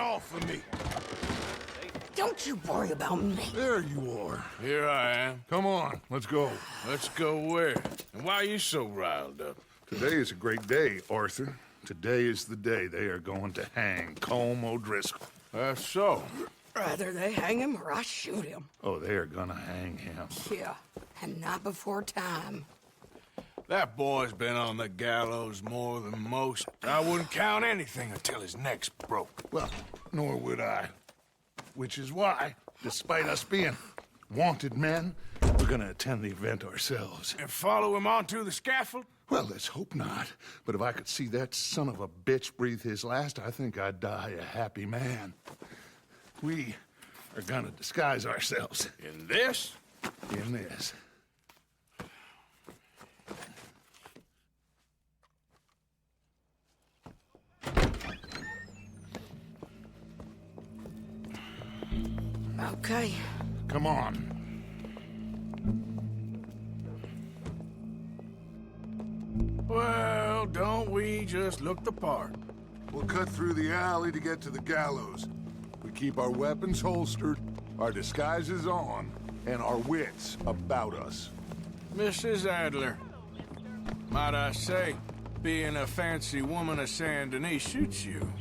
off of me. Don't you worry about me. There you are. Here I am. Come on, let's go. Let's go where? And why are you so riled up? Today is a great day, Arthur. Today is the day they are going to hang Colm O'Driscoll. That's so. Rather they hang him or I shoot him. Oh, they are gonna hang him. Yeah, and not before time. That boy's been on the gallows more than most. I wouldn't count anything until his neck's broke. Well, nor would I. Which is why, despite us being wanted men, we're gonna attend the event ourselves. And follow him onto the scaffold? Well, let's hope not. But if I could see that son of a bitch breathe his last, I think I'd die a happy man. We are gonna disguise ourselves. In this? In this. Okay. Come on. Well, don't we just look the part? We'll cut through the alley to get to the gallows. We keep our weapons holstered, our disguises on, and our wits about us. Mrs. Adler, might I say, being a fancy woman of Saint Denis shoots you.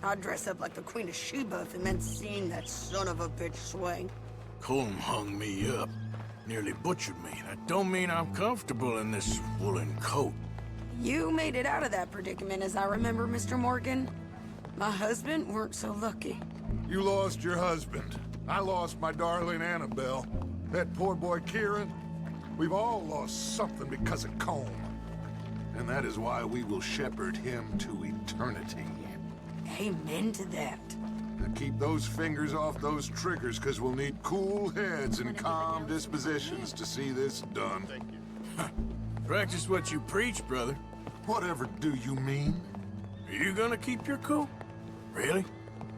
I'd dress up like the Queen of Sheba if it meant seeing that son of a bitch swing. Colm hung me up, nearly butchered me. That don't mean I'm comfortable in this woolen coat. You made it out of that predicament, as I remember, Mr. Morgan. My husband weren't so lucky. You lost your husband. I lost my darling Annabelle. That poor boy Kieran. We've all lost something because of Colm. And that is why we will shepherd him to eternity. Amen to that. Now keep those fingers off those triggers, because we'll need cool heads and calm dispositions to see this done. Practice what you preach, brother. Whatever do you mean? Are you gonna keep your cool? Really?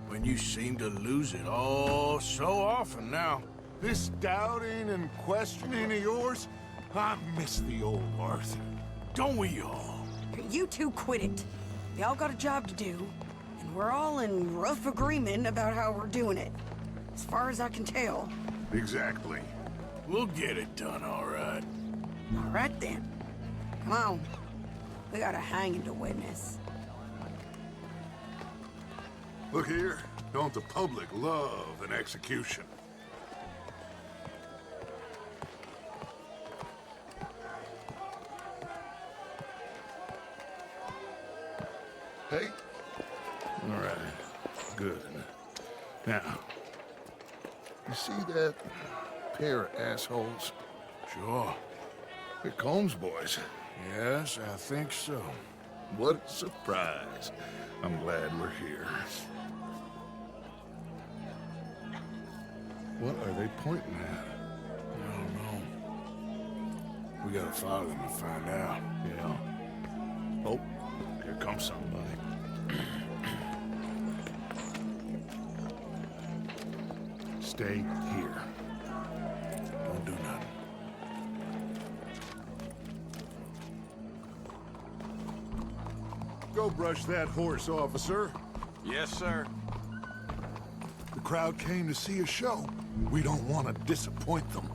When you seem to lose it all so often now. This doubting and questioning of yours? I miss the old Arthur. Don't we all? You two quit it. Y'all got a job to do, and we're all in rough agreement about how we're doing it. As far as I can tell. Exactly. We'll get it done, all right. All right, then. Come on. We got a hanging to witness. Look here. Don't the public love an execution? Hey? All right. Good. Now, you see that pair of assholes? Sure. They're Colm's boys. Yes, I think so. What a surprise. I'm glad we're here. What are they pointing at? I don't know. We gotta follow them to find out. Yeah. Oh, here comes somebody. Stay here. Don't do nothing. Go brush that horse, officer. Yes, sir. The crowd came to see a show. We don't want to disappoint them.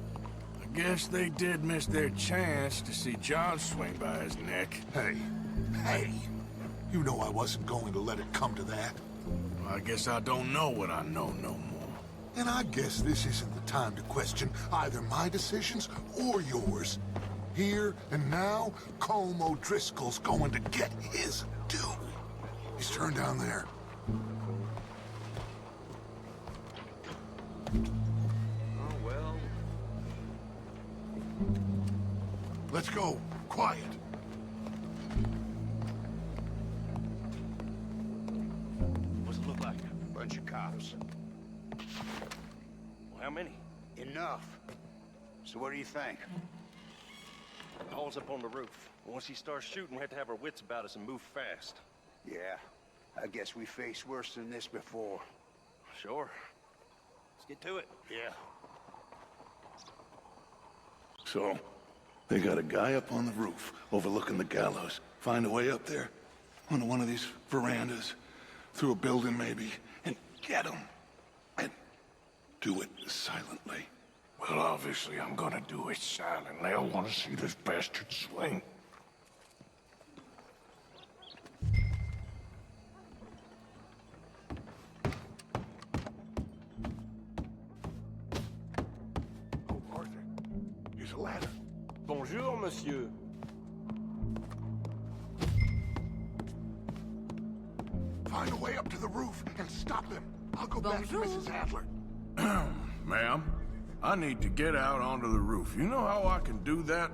I guess they did miss their chance to see John swing by his neck. Hey, you know I wasn't going to let it come to that. Well, I guess I don't know what I know no more. And I guess this isn't the time to question either my decisions or yours. Here and now, Colm O'Driscoll's going to get his due. He's turned down there. Oh, well. Let's go. Quiet. What's it look like? Bunch of cops. Well, how many? Enough. So what do you think? Paul's up on the roof. Once he starts shooting, we have to have our wits about us and move fast. Yeah, I guess we faced worse than this before. Sure. Let's get to it. Yeah. So, they got a guy up on the roof overlooking the gallows. Find a way up there onto one of these verandas. through a building maybe, and get them. And do it silently. Well, obviously, I'm gonna do it silently. I want to see this bastard swing. Oh, Arthur, here's a ladder. Bonjour, monsieur. Find a way up to the roof and stop him. I'll go back to Bonjour. Mrs. Adler. Ma'am, I need to get out onto the roof. You know how I can do that?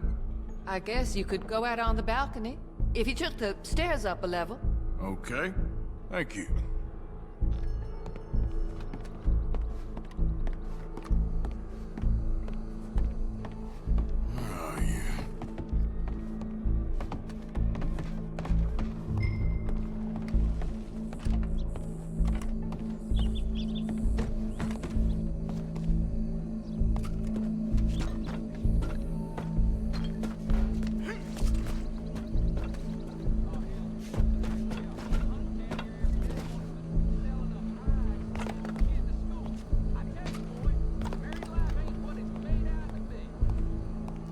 I guess you could go out on the balcony. If you took the stairs up a level. Okay. Thank you. Oh, yeah.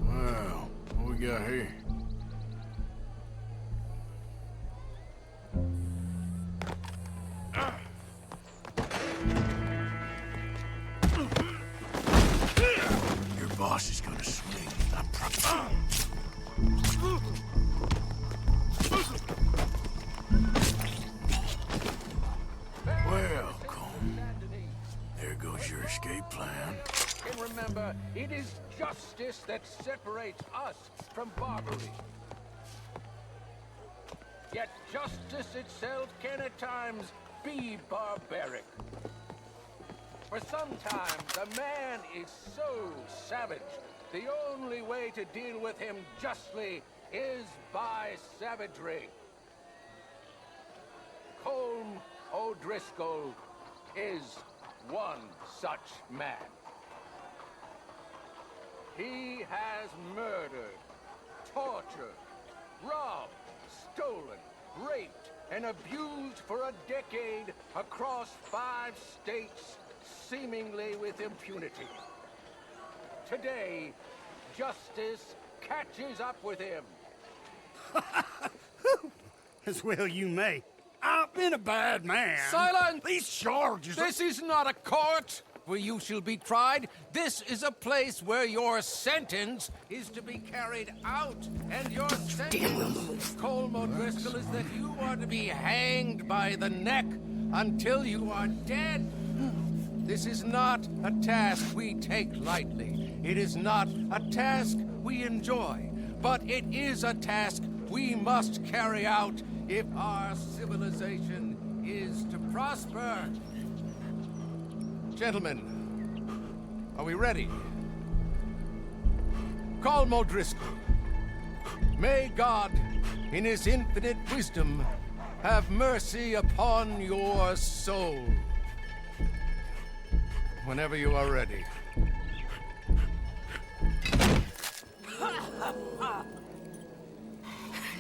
Well, what we got here? Your boss is gonna swing. I'm Well, Colm, there goes your escape plan. And remember, it is justice that separates us from barbary. Yet justice itself can at times be barbaric. For sometimes a man is so savage, the only way to deal with him justly is by savagery. Colm O'Driscoll is one such man. He has murdered, tortured, robbed, stolen, raped, and abused for a decade across 5 states, seemingly with impunity. Today, justice catches up with him. As well you may. I've been a bad man. Silence! These charges are... This is not a court where you shall be tried. This is a place where your sentence is to be carried out. And your sentence, Colm O'Driscoll, is that you are to be hanged by the neck until you are dead. This is not a task we take lightly. It is not a task we enjoy. But it is a task we must carry out if our civilization is to prosper. Gentlemen, are we ready? Colm O'Driscoll, may God, in his infinite wisdom, have mercy upon your soul. Whenever you are ready.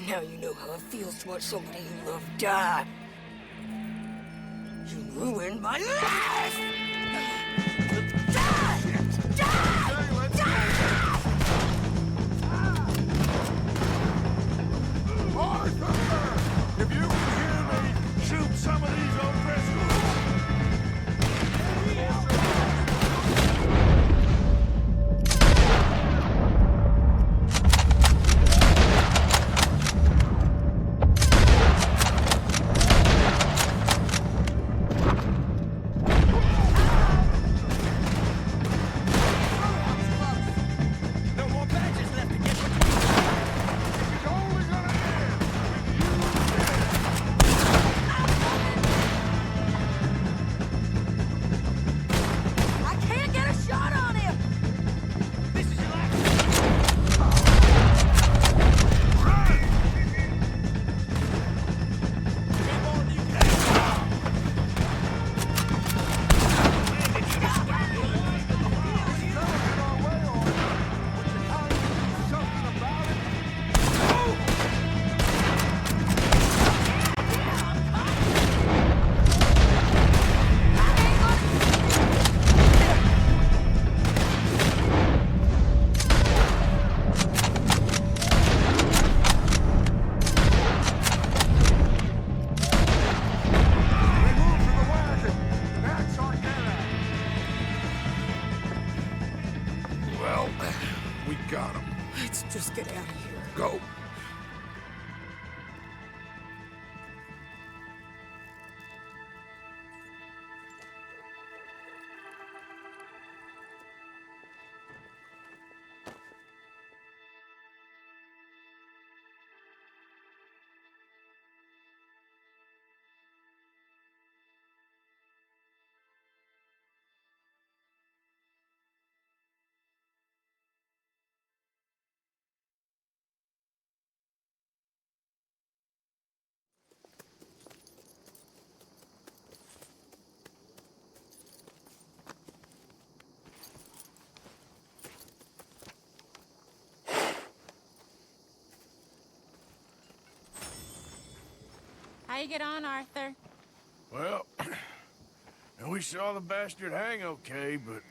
Now you know how it feels to watch somebody you love die. You ruined my life! Die! Die! Die! Arthur! If you can hear me, shoot some of these O'Driscolls! you get on, Arthur? Well, we saw the bastard hang okay, but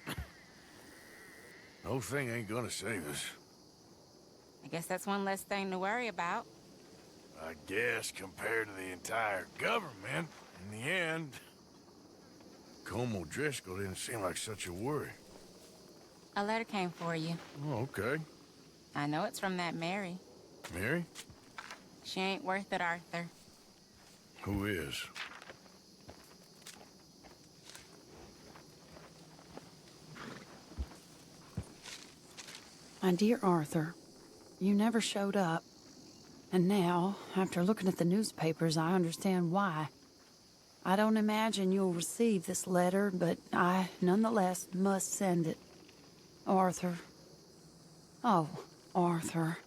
the whole thing ain't gonna save us. I guess that's one less thing to worry about. I guess compared to the entire government, in the end, Colm O'Driscoll didn't seem like such a worry. A letter came for you. Oh, okay. I know it's from that Mary. Mary? She ain't worth it, Arthur. Who is? My dear Arthur, you never showed up. And now, after looking at the newspapers, I understand why. I don't imagine you'll receive this letter, but I, nonetheless, must send it. Arthur. Oh, Arthur.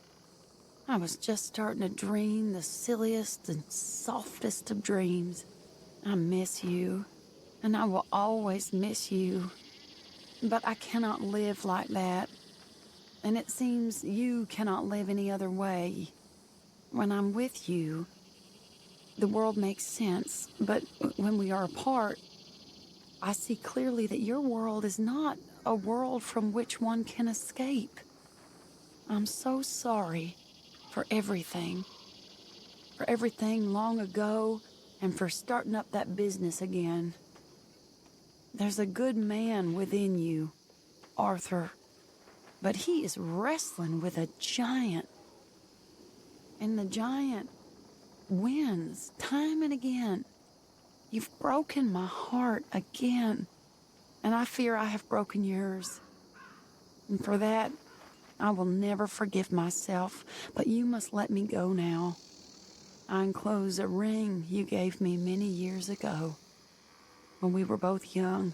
I was just starting to dream the silliest and softest of dreams. I miss you, and I will always miss you. But I cannot live like that. And it seems you cannot live any other way. When I'm with you, the world makes sense, but when we are apart, I see clearly that your world is not a world from which one can escape. I'm so sorry for everything long ago, and for starting up that business again. There's a good man within you, Arthur, but he is wrestling with a giant. And the giant wins time and again. You've broken my heart again, and I fear I have broken yours. And for that, I will never forgive myself, but you must let me go now. I enclose a ring you gave me many years ago, when we were both young.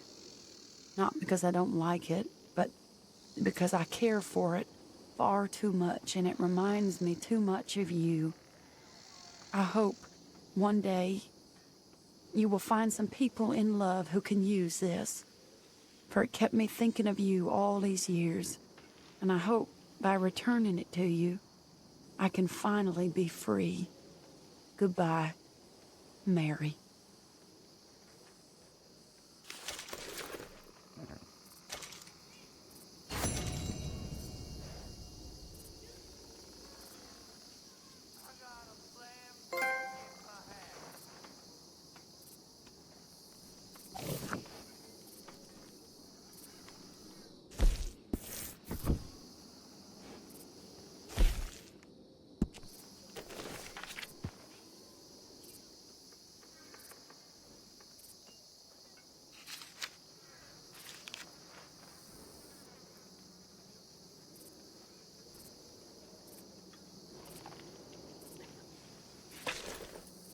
Not because I don't like it, but because I care for it far too much, and it reminds me too much of you. I hope one day you will find some people in love who can use this, for it kept me thinking of you all these years, and I hope by returning it to you, I can finally be free. Goodbye, Mary.